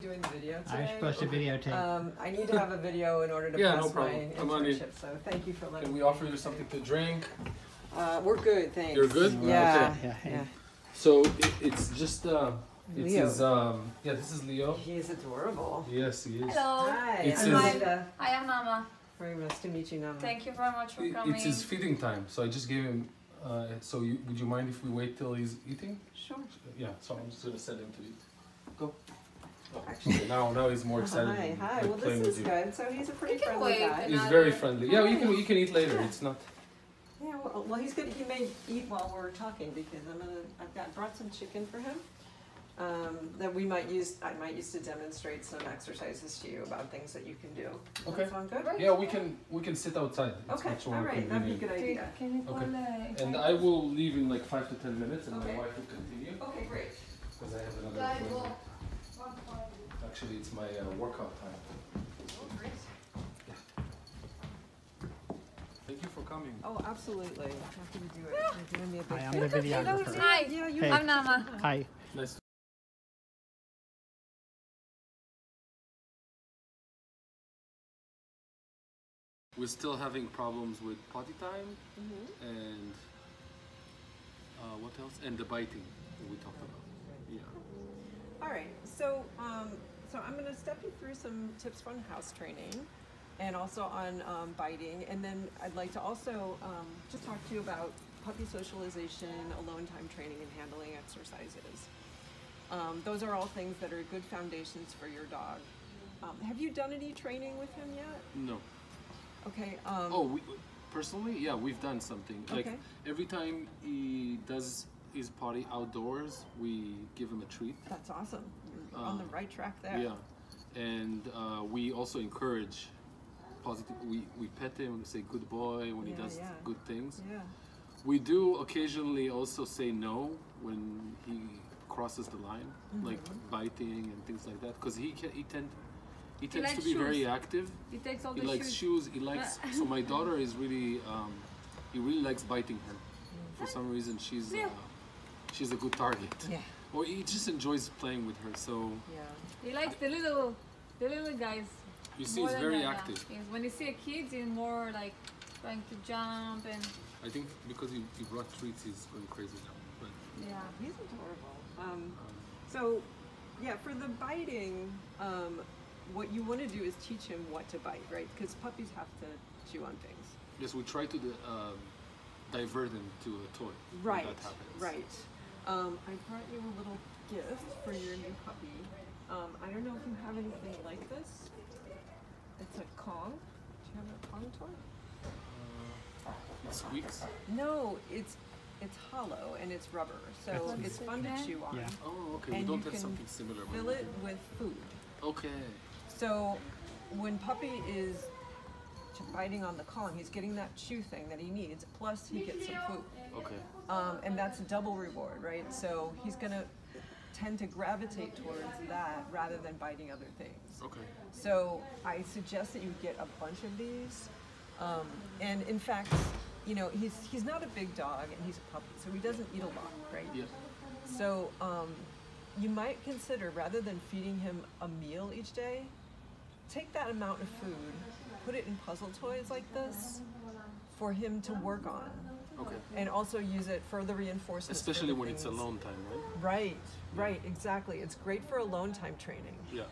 doing the video today. I'm supposed to videotape. I need to have a video in order to Yeah, pass no problem. my Come on in. internship, so thank you for letting Can me. we offer you something to drink? We're good, thanks. You're good? Yeah. Okay. Yeah. So it's just Leo. yeah, this is Leo. He's adorable. Yes, he is. Hello. Hi, It's I'm his- Linda. I am Nama. Very nice to meet you, Nama. Thank you very much for coming. It's his feeding time, so I just gave him. So would you mind if we wait till he's eating? Sure. Yeah. So I'm just gonna send him to eat. Go. Oh, actually, now he's more excited. Hi. like Well, playing this is with you. good. So he's a pretty You can friendly wait. guy. He's very friendly. Yeah, you can eat later. It's not. Yeah. Well, he's good. He may eat while we're talking because brought some chicken for him. That I might use to demonstrate some exercises to you about things that you can do. Does Okay. that sound good? Yeah, we can sit outside. It's Okay. much more All right. That'd be a convenient. good idea. Can you call Okay. And I will leave in like 5 to 10 minutes, and Okay. my wife will continue Okay. Great. because I have another appointment. Actually, it's my workout time. Oh, great. Thank you for coming. Oh, absolutely. Happy to do it. You're doing me a big Hi, I'm favor. the videographer. Hi. Yeah, you. Hey. I'm Nama. Hi. Nice. We're still having problems with potty time Mhm. and what else? And the biting that we talked about. Yeah. All right. So I'm going to step you through some tips on house training, and also on biting, and then I'd like to also just talk to you about puppy socialization, alone time training, and handling exercises. Those are all things that are good foundations for your dog. Have you done any training with him yet? No. Okay. Personally, yeah, we've done something. Like Okay. every time he does his potty outdoors, we give him a treat. That's awesome. You're on the right track there. Yeah, and we also encourage positive. We pet him, we say good boy when he Yeah, does yeah. good things. Yeah. We do occasionally also say no when he crosses the line, like biting and things like that, because he tends likes to be very shoes. active. He takes all He the likes shoes. He likes. So my daughter is really, he really likes biting her. For some reason, she's a good target. Yeah. Or he just enjoys playing with her. So Yeah. He likes the little guys. you see, more he's than very that, yeah. active. When you see a kid, he's more like trying to jump and I think because he brought treats, he's going crazy now. But yeah. He's adorable. So, yeah, for the biting, what you want to do is teach him what to bite, right? Because puppies have to chew on things. yes, we try to divert him to a toy. Right, When that happens. right. I brought you a little gift for your new puppy. I don't know if you have anything like this. It's a Kong. Do you have a Kong toy? It squeaks. No, it's hollow and it's rubber, so it's fun to chew on. Yeah. Oh, okay. And we don't you have can something similar. but Fill we it do. with food. Okay. So when puppy is biting on the Kong, he's getting that chew thing that he needs, plus he gets some food. Okay. And that's a double reward, right? So he's gonna tend to gravitate towards that rather than biting other things. Okay. So I suggest that you get a bunch of these. And in fact, you know, he's not a big dog and he's a puppy, so he doesn't eat a lot, right? Yeah. So you might consider, rather than feeding him a meal each day, take that amount of food, put it in puzzle toys like this for him to work on. Okay. And also use it for the reinforcements. for Especially the when it's things. alone time, right? Right, exactly. It's great for alone time training. Yeah.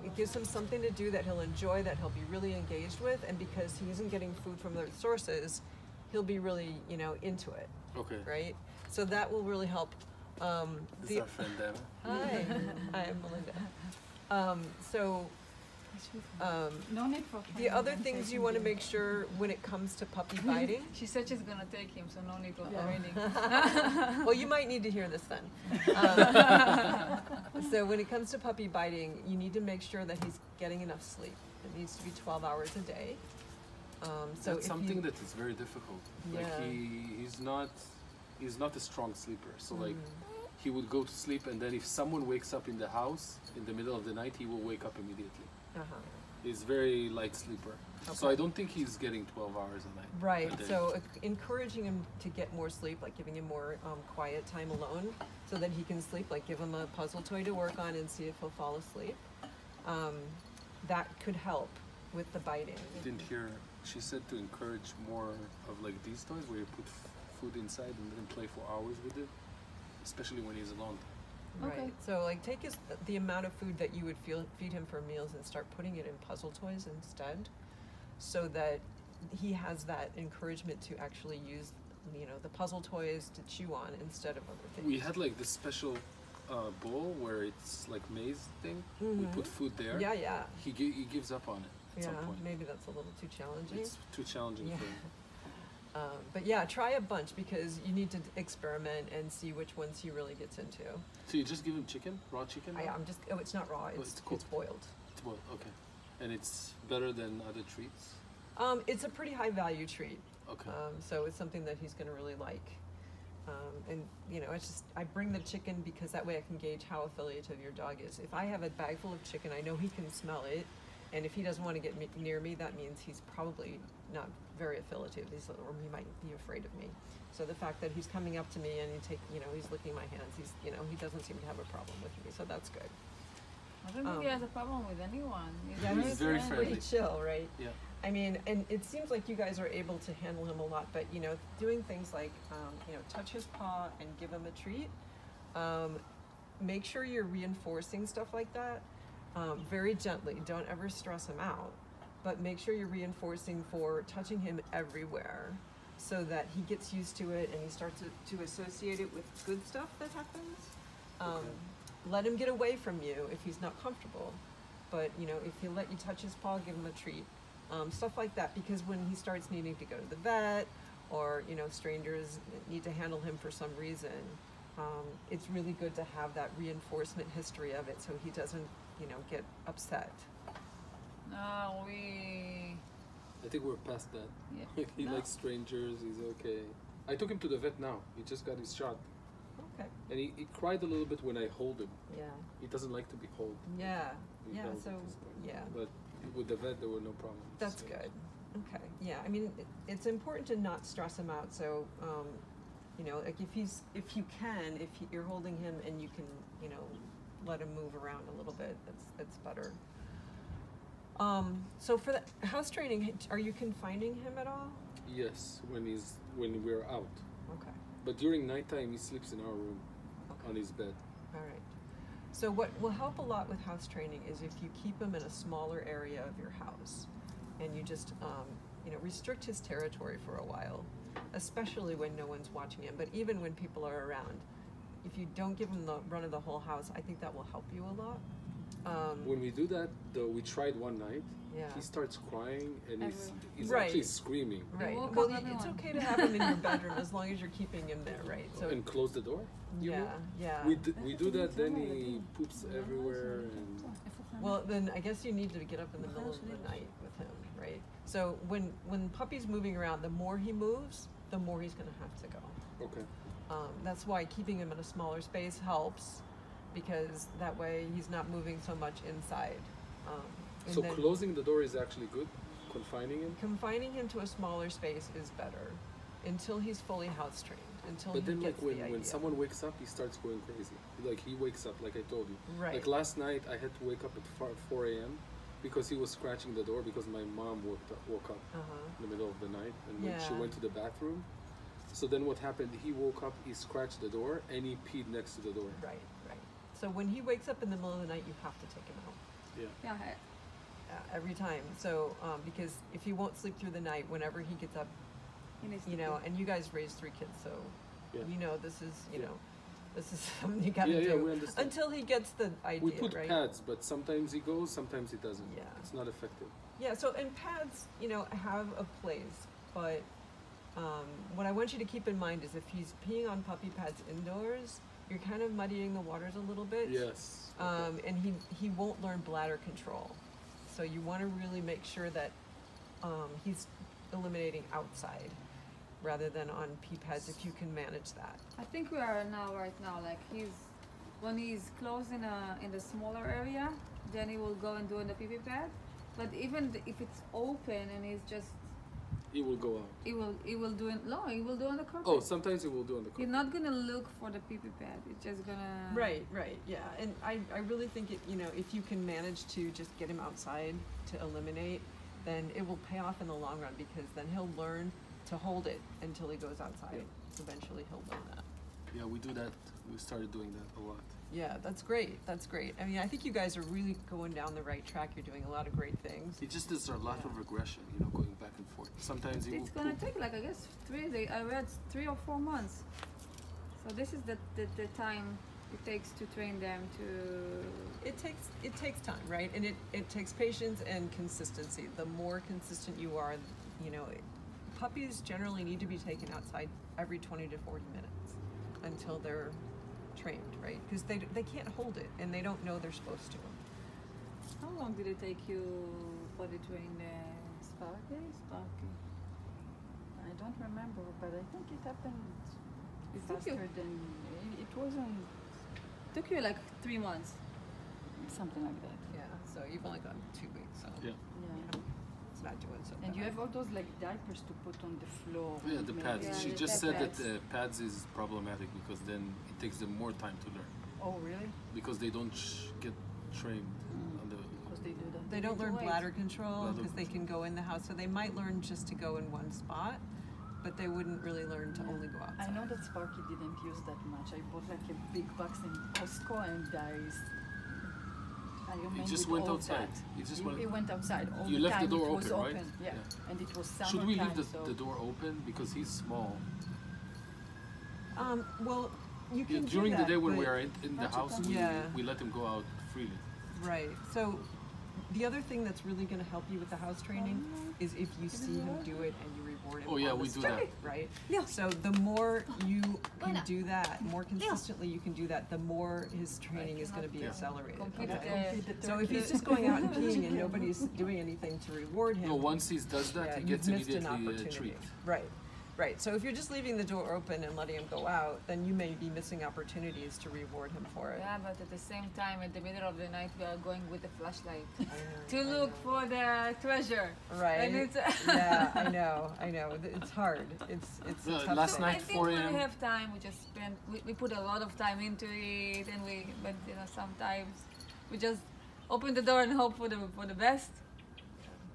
It gives him something to do that he'll enjoy, that he'll be really engaged with, and because he isn't getting food from other sources, he'll be really, you know, into it. Okay. Right? So that will really help. This is our friend Emma. Hi, I'm Melinda. No need for The other things you want to make sure when it comes to puppy biting. She said she's gonna take him, so no need for Yeah. training. Well, you might need to hear this then. So when it comes to puppy biting, you need to make sure that he's getting enough sleep. It needs to be 12 hours a day. So That's if something you, that is very difficult. Like Yeah. he's not a strong sleeper. So like he would go to sleep, and then if someone wakes up in the house in the middle of the night, he will wake up immediately. He's very light sleeper. So I don't think he's getting 12 hours a night. Right. a day. So encouraging him to get more sleep, like giving him more quiet time alone, so that he can sleep. Like give him a puzzle toy to work on and see if he'll fall asleep. That could help with the biting. Didn't hear. She said to encourage more of like these toys where you put food inside and then play for hours with it, especially when he's alone. Right. Okay. So like take the amount of food that you would feed him for meals and start putting it in puzzle toys instead, so that he has that encouragement to actually use, the puzzle toys to chew on instead of other things. We had like this special bowl where it's like maze thing. We put food there. Yeah. He gives up on it at some point. Maybe that's a little too challenging. It's too challenging for him. But yeah, try a bunch because you need to experiment and see which ones he really gets into. So you just give him chicken, raw chicken? It's not raw, it's cooked. boiled. It's boiled, okay. And it's better than other treats? It's a pretty high value treat. Okay. So it's something that he's gonna really like. And it's just, I bring the chicken because that way I can gauge how affiliative your dog is. If I have a bag full of chicken, I know he can smell it. And if he doesn't want to get near me, that means he's probably not very affiliative, or he might be afraid of me. So the fact that he's coming up to me and he's licking my hands, he doesn't seem to have a problem with me, so that's good. I don't think he has a problem with anyone. He's very friendly. Pretty chill, right? Yeah. I mean, and it seems like you guys are able to handle him a lot, but doing things like touch his paw and give him a treat. Make sure you're reinforcing stuff like that very gently. Don't ever stress him out, but make sure you're reinforcing for touching him everywhere, so that he gets used to it and he starts to associate it with good stuff that happens. Let him get away from you if he's not comfortable, but if he'll let you touch his paw, give him a treat. Stuff like that, because when he starts needing to go to the vet, or strangers need to handle him for some reason, it's really good to have that reinforcement history of it, so he doesn't get upset. No, I think we're past that. Yeah. He likes strangers, he's okay. I took him to the vet now. He just got his shot. Okay. And he cried a little bit when I hold him. Yeah. He doesn't like to be held. Yeah. He Yeah. held So at this point. yeah. But with the vet, there were no problems. That's good. Okay. Yeah. I mean, it's important to not stress him out. So, like if you're holding him and you can, let him move around a little bit, that's better. So for the house training, are you confining him at all? Yes, when we're out. Okay. But during nighttime, he sleeps in our room, Okay. on his bed. All right. So what will help a lot with house training is if you keep him in a smaller area of your house, and you just restrict his territory for a while, especially when no one's watching him. But even when people are around, if you don't give him the run of the whole house, I think that will help you a lot. When we do that, though, we tried one night. Yeah. He starts crying and he's Right. actually screaming. Right. woke Well, up it's everyone. okay to have him in your bedroom as long as you're keeping him there, right? So And close the door. You yeah, mean? yeah. We do that. Then he poops everywhere and. Well, then I guess you need to get up in the middle of the night with him, right? So when puppy's moving around, the more he moves, the more he's going to have to go. Okay. That's why keeping him in a smaller space helps, because that way he's not moving so much inside. And So then closing the door is actually good. Confining him. confining him to a smaller space is better until he's fully house trained. Until But he then, like gets the when idea. someone wakes up, he starts going crazy. Like he wakes up, like I told you. Right. Like last night, I had to wake up at 4 a.m. because he was scratching the door because my mom woke up in the middle of the night and when she Yeah. went to the bathroom. So then what happened? He woke up, he scratched the door, and he peed next to the door. Right. So when he wakes up in the middle of the night, you have to take him out. Yeah. Yeah, Every time. So because if he won't sleep through the night, whenever he gets up, he needs to and you guys raised 3 kids, so Yeah. this is Yeah. this is something you gotta Yeah, do we understand. until he gets the idea, We put right? pads, but sometimes he goes, sometimes he doesn't. Yeah. It's not effective. Yeah. So and pads, have a place, but what I want you to keep in mind is if he's peeing on puppy pads indoors, you're kind of muddying the waters a little bit. Yes. And he won't learn bladder control. So you want to really make sure that he's eliminating outside. rather than on pee pads if you can manage that. I think we are right now, like when he's close in the smaller area, then he will go and do in the pee pad. But even if it's open and he's just, He will go out. he will do it. No, he will do on the carpet. Oh, sometimes he will do on the carpet. He's not gonna look for the pee pad. It's just gonna. Right, yeah. And I really think if you can manage to just get him outside to eliminate, then it will pay off in the long run, because then he'll learn to hold it until he goes outside. Eventually he'll learn that. Yeah, we do that. We started doing that a lot. Yeah, that's great. I mean, I think you guys are really going down the right track. You're doing a lot of great things. It just is a lot of regression, going back and forth. Sometimes he It's will gonna poop. take I guess 3 days. I read 3 or 4 months. So this is the time it takes to train them to. It takes time, right? And it takes patience and consistency. The more consistent you are, puppies generally need to be taken outside every 20 to 40 minutes until they're trained, right? Because they can't hold it and they don't know they're supposed to. How long did it take you for the train Sparky? I don't remember, but I think it happened It took you- faster than it wasn't Took you like 3 months. something like that. Yeah. So you've only gone 2 weeks, so Yeah. Yeah. it's not doing so And bad. you have all those like diapers to put on the floor. Yeah, the maybe. pads. Yeah, She the just said pads. that pads is problematic because then it takes them more time to learn Oh, really? because they don't get trained on the. Because they do that. They don't learn Wait. bladder control Bladder because they can go in the house. So they might learn just to go in one spot, but they wouldn't really learn to only go outside. I know that Sparky didn't use that much. I bought like a big box in Costco and I remained just with went all outside. that. He just He went. went outside all You the left the time. door It was open, right? open. Yeah. Yeah. And it was Should summertime. we leave so the door open because he's small? Well, you can do During the that, day when we but- are in the Not house, to come. Yeah. we let him go out freely. Right. So the other thing that's really going to help you with the house training is if you see him do it and you reward him. Oh, yeah, on the we do spot, that. Right. Yeah. So the more you can Buena. do that, more consistently you can do that, the more his training is going to be Yeah. accelerated. Complete Okay? Complete the So if he's turkey. just going out and peeing and nobody's doing anything to reward him, No, once he does that, yeah, he you've gets missed an immediately a opportunity. treat. Right. So if you're just leaving the door open and letting him go out, then you may be missing opportunities to reward him for it. Yeah, but at the same time, at the middle of the night, we are going with the flashlight I know, to I look know. for the treasure. Right. And it's Yeah, I know. It's hard. It's a Yeah, tough last thing. night, I think 4 when a.m. we have time, we just spend. We put a lot of time into it, and but sometimes we just open the door and hope for the best.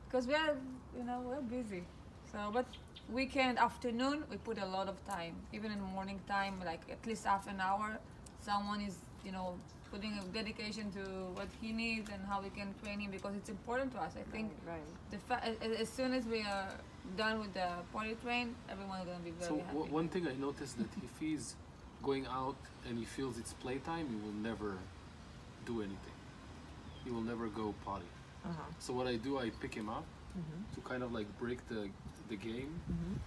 Because we're busy. So, but weekend afternoon we put a lot of time. Even in morning time, like at least half an hour, someone is putting a dedication to what he needs and how we can train him, because it's important to us. I think Right. as soon as we are done with the potty train, everyone is gonna be very So happy. one thing I noticed that if he's going out and he feels it's playtime, he will never do anything. He will never go potty. Uh-huh. So what I do, I pick him up Mhm. to kind of like break the game, Mhm.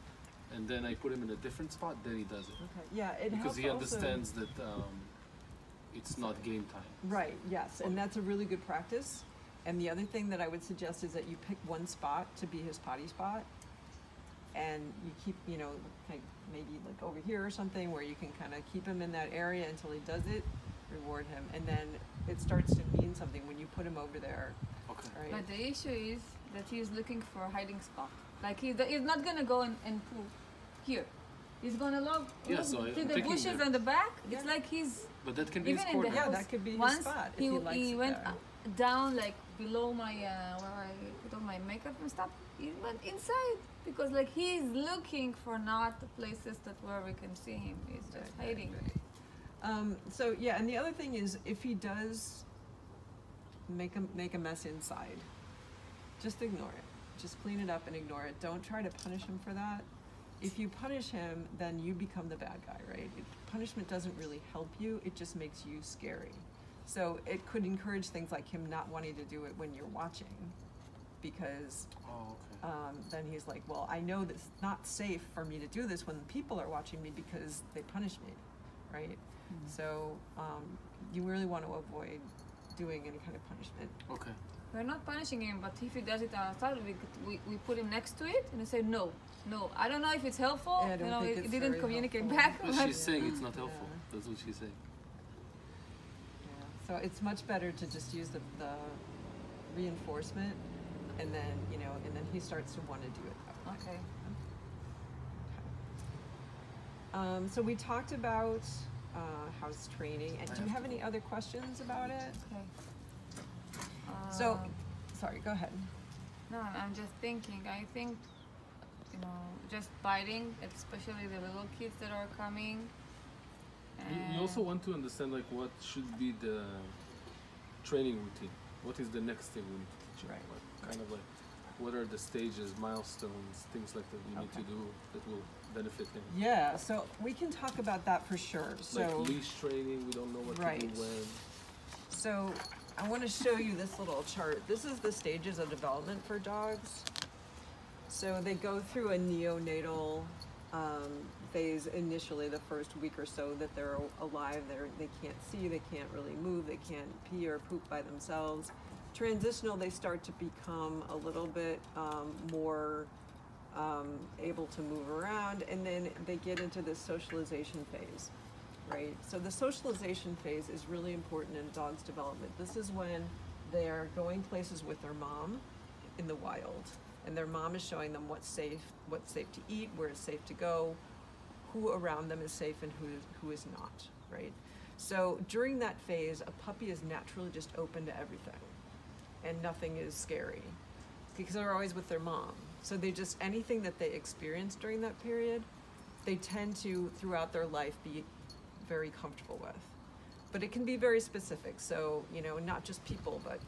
and then I put him in a different spot. Then he does it Okay. Yeah, it because helps he also- understands that it's not game time. Right. Yes, and that's a really good practice. And the other thing that I would suggest is that you pick one spot to be his potty spot, and you keep, like maybe like over here or something where you can kind of keep him in that area until he does it, reward him, and then it starts to mean something when you put him over there. Okay. Right. But the issue is that he's looking for a hiding spot. Like he's not gonna go and poo here. He's gonna look Yeah, so I'm to the thinking bushes that- on the back. Yeah. It's like he's But that can be even his in the corner. Yeah, house. that could be his Once spot if he likes he it went there. down like below my where I put all my makeup and stuff. He went inside because like he's looking for not the places that where we can see him. He's just hiding. So yeah, and the other thing is if he does make a mess inside, just ignore it. Just clean it up and ignore it. Don't try to punish him for that. If you punish him, then you become the bad guy, right? Punishment doesn't really help you. It just makes you scary. So it could encourage things like him not wanting to do it when you're watching, because Oh, okay. then he's like, well, I know that it's not safe for me to do this when people are watching me because they punish me, right? So you really want to avoid doing any kind of punishment. Okay. we're not punishing him, but if he does it outside, we put him next to it and we say no. I don't know if it's helpful. Yeah, I don't think it it's didn't very communicate helpful. back. But but- she's saying it's not helpful. That's what she's saying. Yeah. So it's much better to just use the reinforcement, and then he starts to want to do it that way. Okay. So we talked about house training, and do you have any other questions about it? Okay. So, sorry, go ahead. No, I'm just thinking. I think, just biting, especially the little kids that are coming. You also want to understand like what should be the training routine. What is the next thing we need to teach him? Right. Like, kind of like what are the stages, milestones, things like that we need to do that will benefit him. Yeah, so we can talk about that for sure. So, Like leash training, we don't know what to do when. So I want to show you this little chart. This is the stages of development for dogs. So they go through a neonatal phase initially, the first week or so that they're alive. They can't see, they can't really move, they can't pee or poop by themselves. Transitional, they start to become a little bit more able to move around, and then they get into this socialization phase, right? So the socialization phase is really important in a dog's development. This is when they're going places with their mom in the wild, and their mom is showing them what's safe to eat, where it's safe to go, who around them is safe and who is not, right? So during that phase, a puppy is naturally just open to everything, and nothing is scary because they're always with their mom. So they just, anything that they experience during that period, they tend to, throughout their life, be very comfortable with. But it can be very specific. So, not just people, but,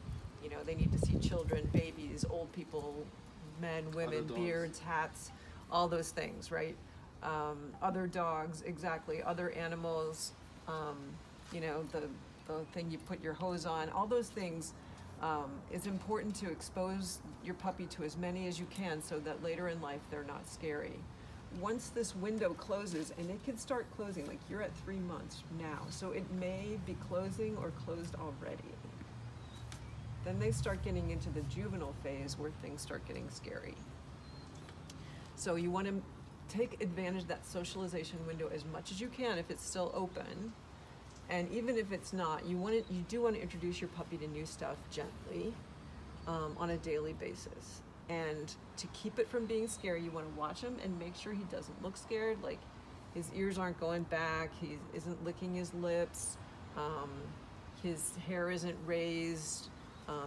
they need to see children, babies, old people, men, women, beards, hats, all those things, right? Other dogs, exactly, other animals, the thing you put your hose on, all those things. It's important to expose your puppy to as many as you can so that later in life they're not scary. Once this window closes, and it could start closing, like you're at 3 months now, so it may be closing or closed already. Then they start getting into the juvenile phase where things start getting scary. So you want to take advantage of that socialization window as much as you can if it's still open. And even if it's not, you do want to introduce your puppy to new stuff gently on a daily basis. And to keep it from being scary, you want to watch him and make sure he doesn't look scared, like his ears aren't going back, he isn't licking his lips, his hair isn't raised,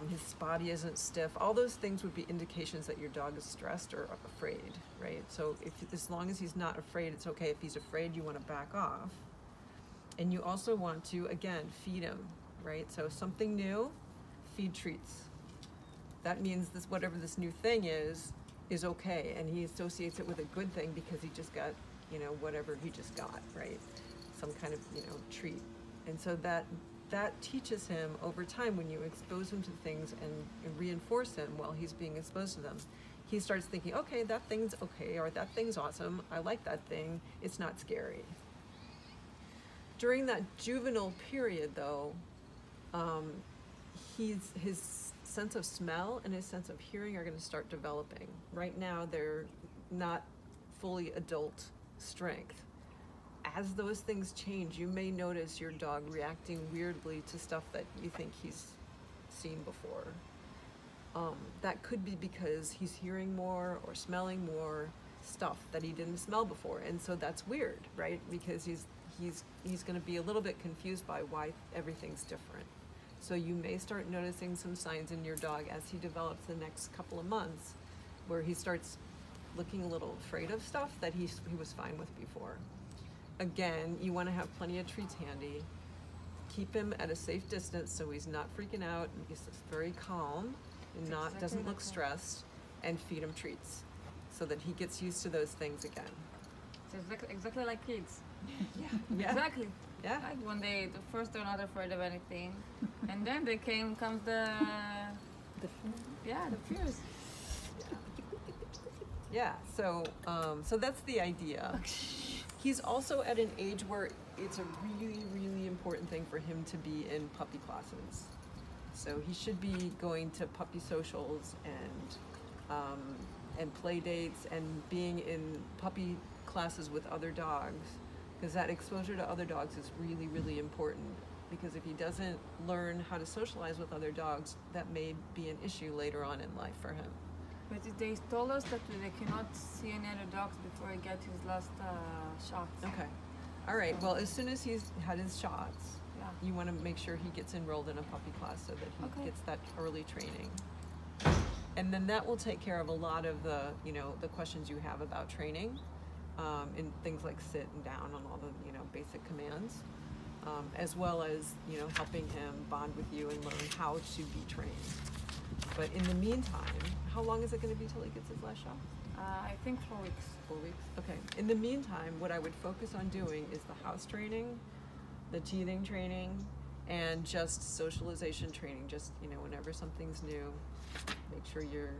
his body isn't stiff. All those things would be indications that your dog is stressed or afraid, right? So as long as he's not afraid, it's okay. If he's afraid, you want to back off. And you also want to, again, feed him, right? So something new, feed treats. That means whatever this new thing is okay. And he associates it with a good thing because he just got, whatever he just got, right? Some kind of, treat. And so that teaches him over time, when you expose him to things and reinforce him while he's being exposed to them, he starts thinking, okay, that thing's okay, or that thing's awesome. I like that thing. It's not scary. During that juvenile period, though, his sense of smell and his sense of hearing are going to start developing. Right now, they're not fully adult strength. As those things change, you may notice your dog reacting weirdly to stuff that you think he's seen before. That could be because he's hearing more or smelling more stuff that he didn't smell before, and so that's weird, right? Because he's going to be a little bit confused by why everything's different. So you may start noticing some signs in your dog as he develops the next couple of months, where he starts looking a little afraid of stuff that he was fine with before. Again, you want to have plenty of treats handy. Keep him at a safe distance so he's not freaking out and he's very calm and doesn't look stressed, and feed him treats so that he gets used to those things again. It's exactly like kids. Yeah. Exactly. Yeah. Like when the first they're not afraid of anything, and then comes the fears. Yeah. So that's the idea. He's also at an age where it's a really, really important thing for him to be in puppy classes. So he should be going to puppy socials and play dates and being in puppy classes with other dogs, because that exposure to other dogs is really, really important. Because if he doesn't learn how to socialize with other dogs, that may be an issue later on in life for him. But they told us that they cannot see any other dogs before he gets his last shots. Okay. All right. Well, as soon as he's had his shots, Yeah. you want to make sure he gets enrolled in a puppy class so that he gets that early training. And then that will take care of a lot of the, the questions you have about training, in things like sit and down and all the, basic commands, as well as, helping him bond with you and learn how to be trained. But in the meantime, how long is it going to be till he gets his last shot? I think 4 weeks. 4 weeks? Okay. In the meantime, what I would focus on doing is the house training, the teething training, and just socialization training. Just, whenever something's new, make sure you're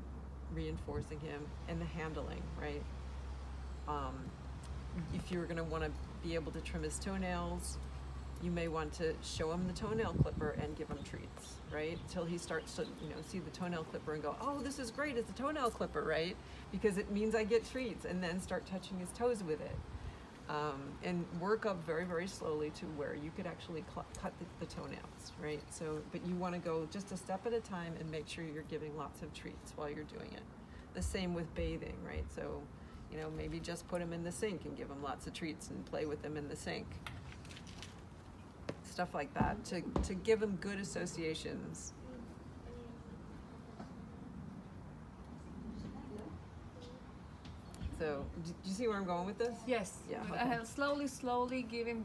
reinforcing him, and the handling, right? If you're going to want to be able to trim his toenails, you may want to show him the toenail clipper and give him treats, right? Till he starts to, see the toenail clipper and go, oh, this is great, it's a toenail clipper, right? Because it means I get treats, and then start touching his toes with it. And work up very, very slowly to where you could actually cut the toenails, right? So, but you want to go just a step at a time and make sure you're giving lots of treats while you're doing it. The same with bathing, right? So, maybe just put him in the sink and give him lots of treats and play with him in the sink. Stuff like that to give him good associations. So, do you see where I'm going with this? Yes. Yeah. I slowly give him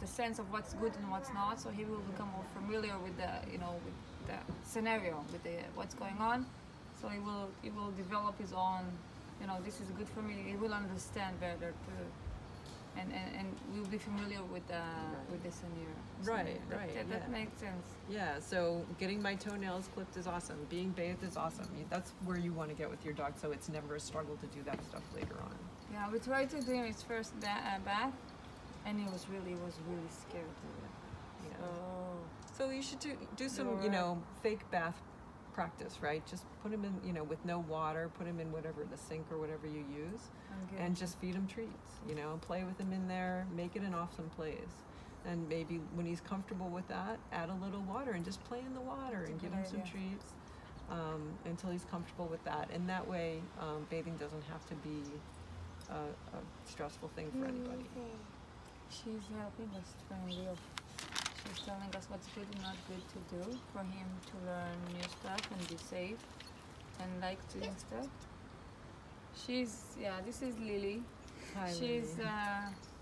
the sense of what's good and what's not, so he will become more familiar with the with the scenario, with what's going on. So he will develop his own. This is good for me. He will understand better too, and we'll be familiar with the scenario. Right. That makes sense. Yeah, so getting my toenails clipped is awesome. Being bathed is awesome. That's where you want to get with your dog, so it's never a struggle to do that stuff later on. Yeah, we tried to do his first bath, and he was really scared to do it. Yeah. So you should do some, fake bath practice, right? Just put him in, with no water, put him in whatever, the sink or whatever you use, and just feed him treats, play with him in there, make it an awesome place. And maybe when he's comfortable with that, add a little water and just play in the water and give him some treats until he's comfortable with that. And that way, bathing doesn't have to be a stressful thing for anybody. She's helping us train Leo. She's telling us what's good and not good to do for him to learn new stuff and be safe and like doing stuff. This is Lily. Hi, She's Lily.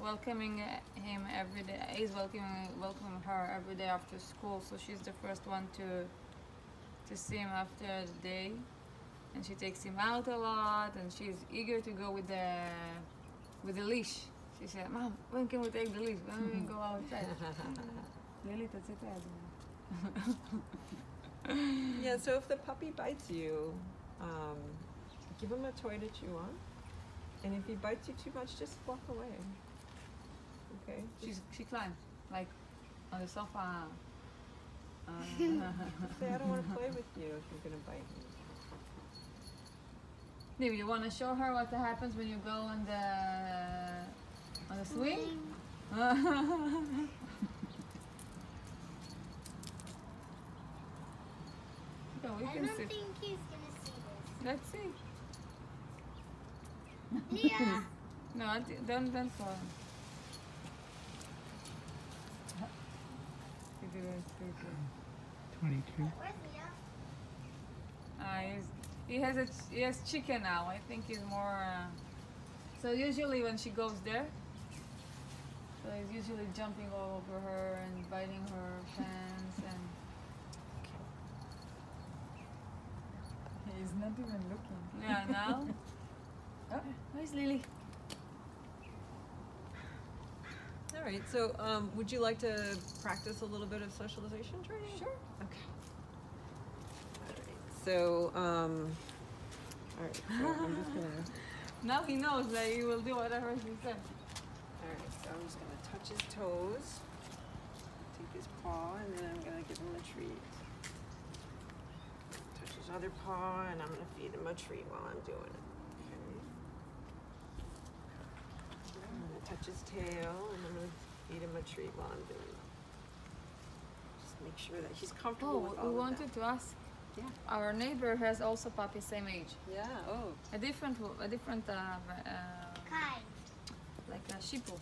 welcoming him every day. He's welcoming her every day after school. So she's the first one to see him after the day, and she takes him out a lot. And she's eager to go with the leash. She said, "Mom, when can we take the leash? When can we go outside?" Lily, that's it. Yeah, so if the puppy bites you, give him a toy to chew on. And if he bites you too much, just walk away. Okay? She climbed, like, on the sofa. Say, I don't want to play with you if you're going to bite me. Maybe you want to show her what happens when you go on the swing? So we I can don't see. think he's gonna see this. Let's see. Leah! No, don't fall. You do it, sleepy. 22. Where's Leah? He has chicken now. I think he's more. So usually when she goes there, so he's usually jumping all over her and biting her pants and. He's not even looking. Yeah, now. Oh, where's Lily? All right, so would you like to practice a little bit of socialization training? Sure. Okay. All right, so, all right, so I'm just gonna, Now he knows that he will do whatever she said. all right, so I'm just gonna touch his toes, take puppy's paw, and then I'm gonna give him a treat. Touch his other paw, and I'm gonna feed him a treat while I'm doing it. Okay. I'm gonna touch his tail, and I'm gonna feed him a treat while I'm doing it. Just make sure that he's comfortable with all we of wanted to ask. Yeah. Our neighbor has also puppy same age. Yeah. Oh. A different Kind. like a sheeple.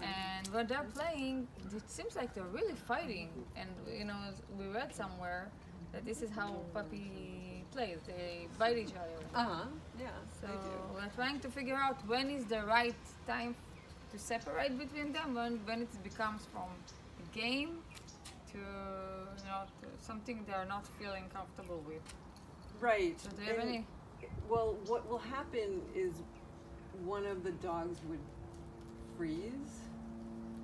And when they're playing, it seems like they're really fighting. And you know, we read somewhere that this is how puppy plays. They bite each other. Yeah. So they do. we're trying to figure out when is the right time to separate between them. When it becomes from a game to to something they're not feeling comfortable with. Right. So do you have And- any? Well, what will happen is one of the dogs would freeze,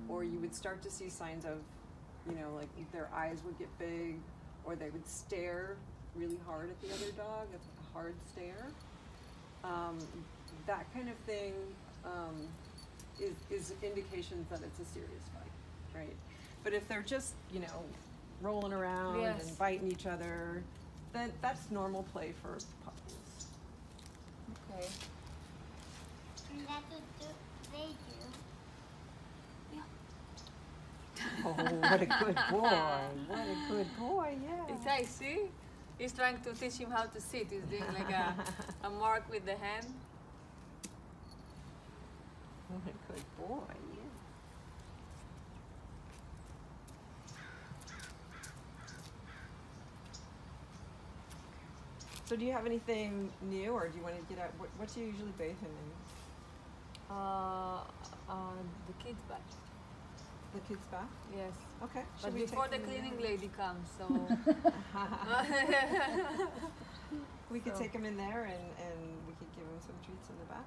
or you would start to see signs of, like their eyes would get big, or they would stare really hard at the other dog, a hard stare. That kind of thing is indications that it's a serious fight, right? But if they're just, rolling around Yes. and biting each other, then that's normal play for puppies. Okay. And that's what they do. Oh, what a good boy. What a good boy, yeah. It's I see. He's trying to teach him how to sit. He's doing like a mark with the hand. What a good boy, yeah. So do you have anything new, or do you want to get out? What do you usually bathe him in? The kids' bath. The kids' bath? Yes. Okay. But Should we before take the him in cleaning there? lady comes, so We could So- take him in there and we could give him some treats in the bath.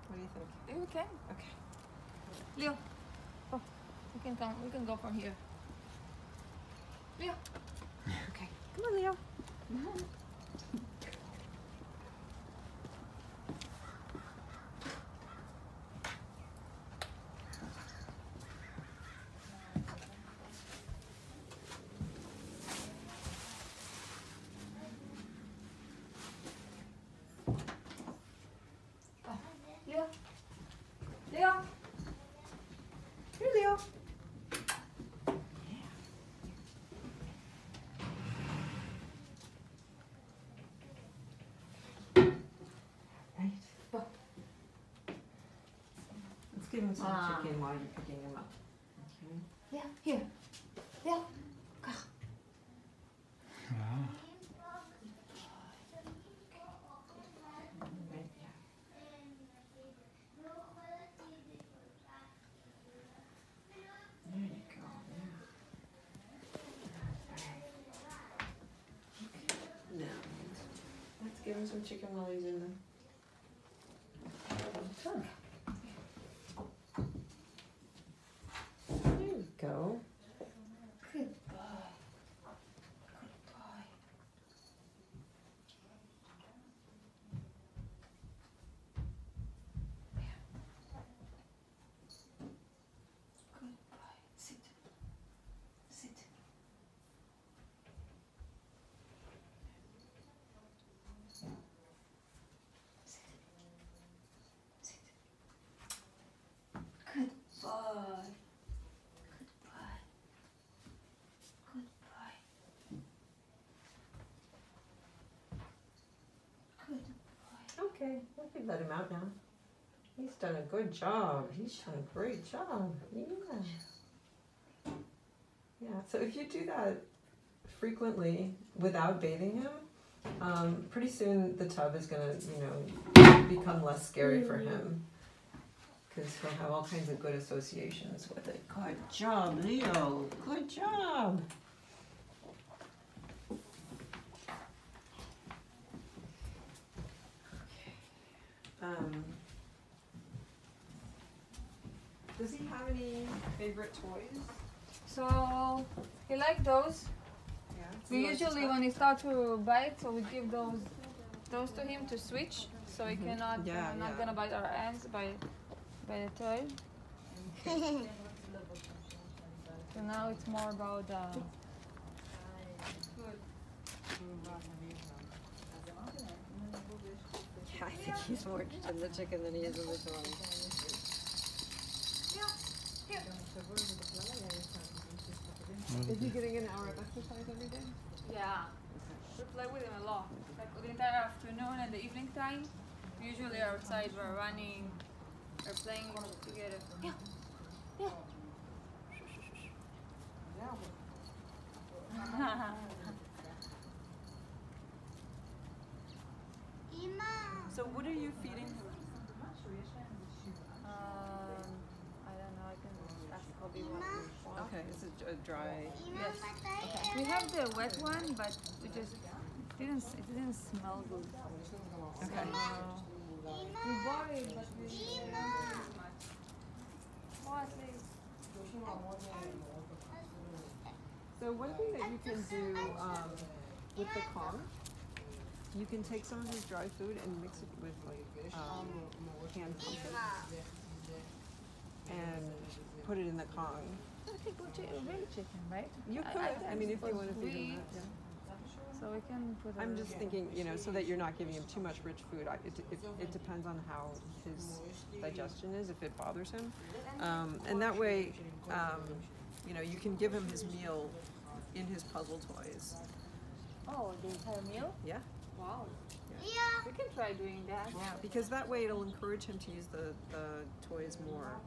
What do you think? we can. Okay. Leo, oh, we can come. We can go from here. Leo. Okay. Come on, Leo. Leo. Leo. Here, Leo. Right. Let's give him some chicken while you're picking him up. Okay. Leo, here. Leo. Come. Right, yeah. There you go. Yeah. Now, let's give him some chicken while he's in the tub. There you go. Good boy. Good boy. Good boy. Sit. Sit. Sit. Good boy. Good boy. Good boy. Good boy. Okay, we can let him out now. He's done a good job. He's done a great job. Yeah. Yeah, so if you do that frequently without bathing him, pretty soon the tub is gonna, become less scary for him. Because he'll have all kinds of good associations with it. Good job, Leo. Good job. Does he have any favorite toys? So he likes those. Yeah. We usually, when he starts to bite, so we give those to him to switch, so he cannot Yeah, not yeah. gonna bite our hands by the toy. So now it's more about food. Yeah, I think he's more interested in the chicken than he is in the toy. Is he getting an hour of exercise every day? Yeah. We play with him a lot. Like the entire afternoon and the evening time. Usually outside we're running, we're playing together. Yeah. Yeah. So what are you feeding him? I don't know. I can ask Kobe what. Okay, is it a dry? Yes. Okay. We have the wet one, but we just didn't smell good. Okay. We bought it, but we didn't use it much. What? So one thing that you can do with the Kong, you can take some of his dry food and mix it with like canned pumpkin and put it in the Kong. I think we'll real chicken, right? You could. I mean, if you want to feed him that. Yeah. So we can put. I'm just thinking, you know, so that you're not giving him too much rich food. It depends on how his digestion is, if it bothers him, and that way, you know, you can give him his meal in his puzzle toys. Oh, the entire meal? Yeah. Wow. We can try doing that. Yeah, because that way it'll encourage him to use the toys more,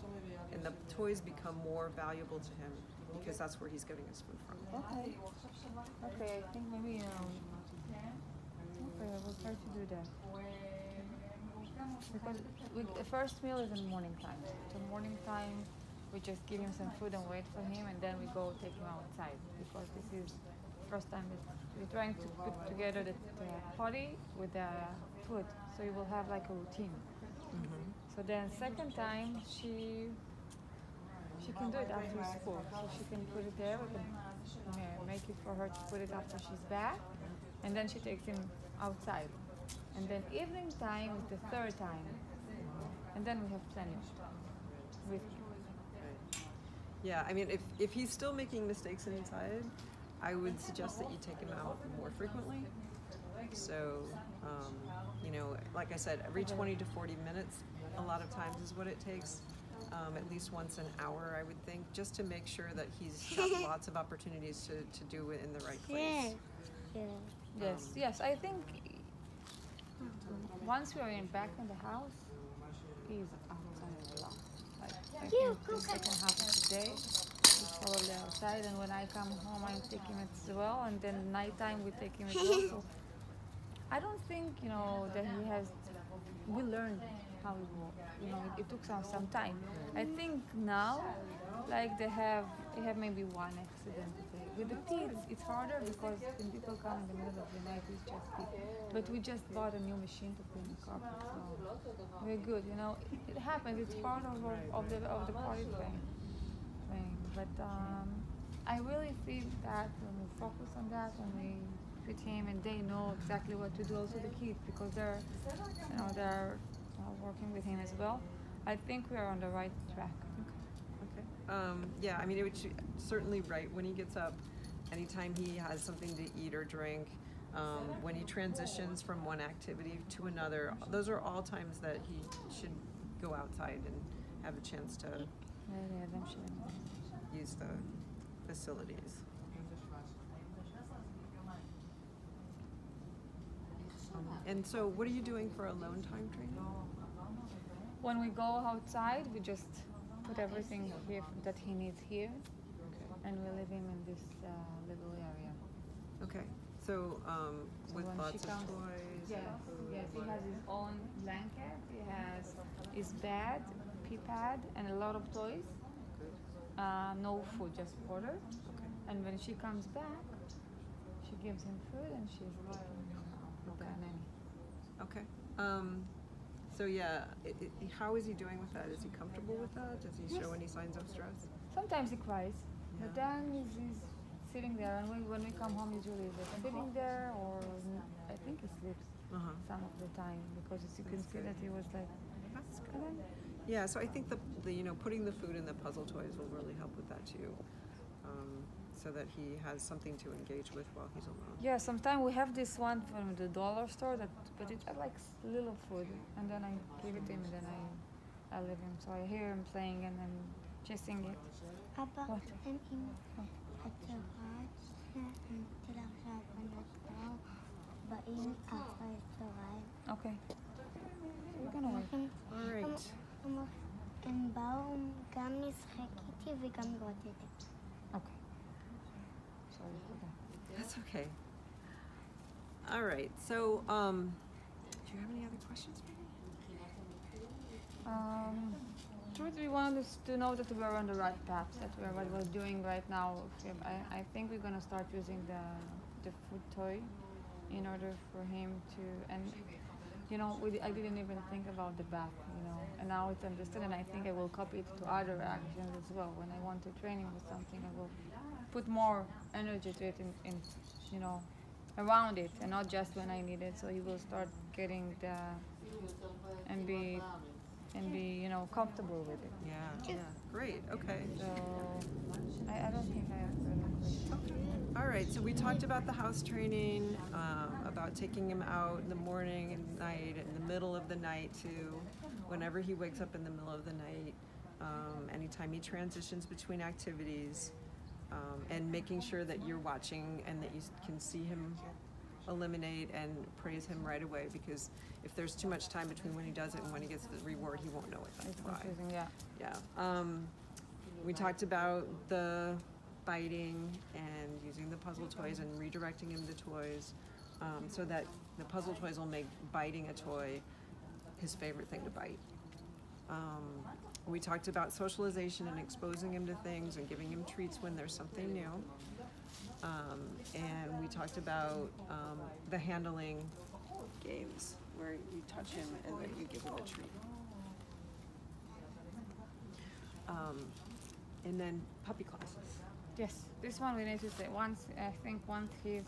and the toys become more valuable to him because that's where he's getting his food from. Okay. Okay, I think maybe okay, I will try to do that. Because the first meal is in morning time. So morning time, we just give him some food and wait for him, and then we go take him outside because this is first time that we're trying to put together the potty with the food, so he will have like a routine. Mm-hmm. So then second time she can do it after school, so she can put it there. We can make it for her to put it after she's back, and then she takes him outside. And then evening time is the third time, and then we have plenty with. Yeah, I mean, if he's still making mistakes inside, I would suggest that you take him out more frequently. So, you know, like I said, every 20 to 40 minutes, a lot of times is what it takes. At least once an hour, I would think, just to make sure that he's got lots of opportunities to do it in the right place. Yes, I think once we are back in the house, he's outside a lot. Like, I think the second half of the day, he's probably outside, and when I come home, I take him as well, and then nighttime we take him as well. So I don't think, you know, that we learned how it works. You know, it took some time. I think now, like they have maybe one accident a day. With the kids, it's harder because when people come in the middle of the night, it's just big. But we just bought a new machine to clean the carpet, so we're good. You know, it happens. It's part of the party thing. But I really feel that when we focus on that, when we with him, and they know exactly what to do. Also the kids, because they're working with him as well. I think we are on the right track. Okay. Yeah, I mean, it would certainly right when he gets up, anytime he has something to eat or drink, when he transitions from one activity to another, those are all times that he should go outside and have a chance to use the facilities. And so what are you doing for alone time training? When we go outside, we just put everything here that he needs here, and we leave him in this little area. Okay, so with lots of toys. Yes, yes, he has his own blanket, he has his bed, pee pad, and a lot of toys. No food, just water. Okay. And when she comes back, she gives him food and she's leaving. Okay. So yeah, how is he doing with that? Is he comfortable with that? Does he show any signs of stress? Sometimes he cries, but then he's sitting there, and when we come home, usually he's sitting there, or I think he sleeps some of the time, because as you can see that he was like. That's good. Yeah, so I think the putting the food in the puzzle toys will really help with that too. so that he has something to engage with while he's alone. Yeah, sometimes we have this one from the dollar store but it's like little food, and then I give it to him, and then I leave him. So I hear him playing, and I'm chasing it. אבא, What? אם את רץ עכשיו אנחנו באים אחרי צהריים. Okay. So we're gonna wait. All right. הם באו גם לשחק איתי וגם לראות את זה. Okay. Sorry for that. That's okay. All right. So, do you have any other questions for me? Truth, we want us to know that we're on the right path, that we're what we're doing right now. I think we're gonna start using the food toy in order for him to, and you know, I didn't even think about the bath, you know, and now it's understood, and I think I will copy it to other actions as well. When I want to train him with something, I will put more energy to it in you know, around it, and not just when I need it. So he will start getting the and be you know, comfortable with it. Yeah. Great. Okay. So I don't think I have further questions. All right. So we talked about the house training, about taking him out in the morning and night, in the middle of the night too, whenever he wakes up in the middle of the night, anytime he transitions between activities, and making sure that you're watching and that you can see him eliminate and praise him right away, because if there's too much time between when he does it and when he gets the reward, he won't know it. It's confusing, yeah. Yeah. We talked about the biting and using the puzzle toys and redirecting him to toys, so that the puzzle toys will make biting a toy his favorite thing to bite. We talked about socialization and exposing him to things and giving him treats when there's something new. And we talked about the handling games, where you touch him and then you give him a treat. And then puppy classes. Yes, this one we need to say once. I think once he's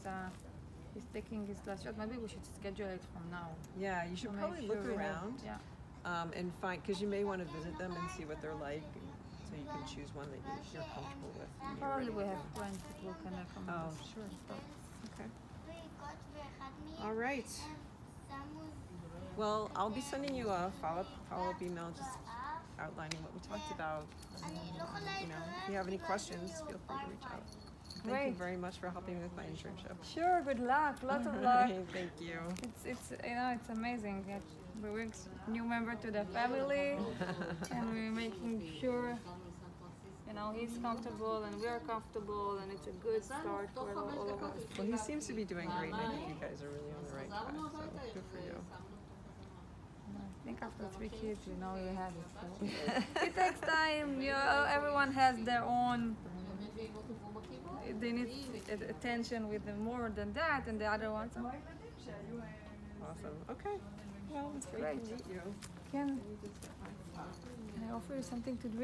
taking his last shot, maybe we should schedule it from now. Yeah, you should to make probably look sure we have- around. Yeah. And find, because you may want to visit them and see what they're like, so you can choose one that you're comfortable with. and you're Probably ready we to have go. plans that will connect on Oh, this. sure. Okay. ואחד מהם All right. שמו Well, I'll be sending you a follow-up email just outlining what we talked about. אני לא יכולה You know, if you have any questions, feel free to reach out. Thank you Great. very much for helping me with my internship. Sure, good luck, lots of All luck. right, thank you. It's you know, it's amazing that we're new member to the family, and we're making sure you know he's comfortable and we're comfortable, and it's a good start for all of us. Well, he seems to be doing great, and I think you guys are really on the right track, so good for you. I think after 3 kids, you know, we have it. So. It takes time. You know, everyone has their own. They need attention with them more than that, and the other ones. Awesome. Okay. Well, it's great Great. to meet you. Can I offer you something to drink?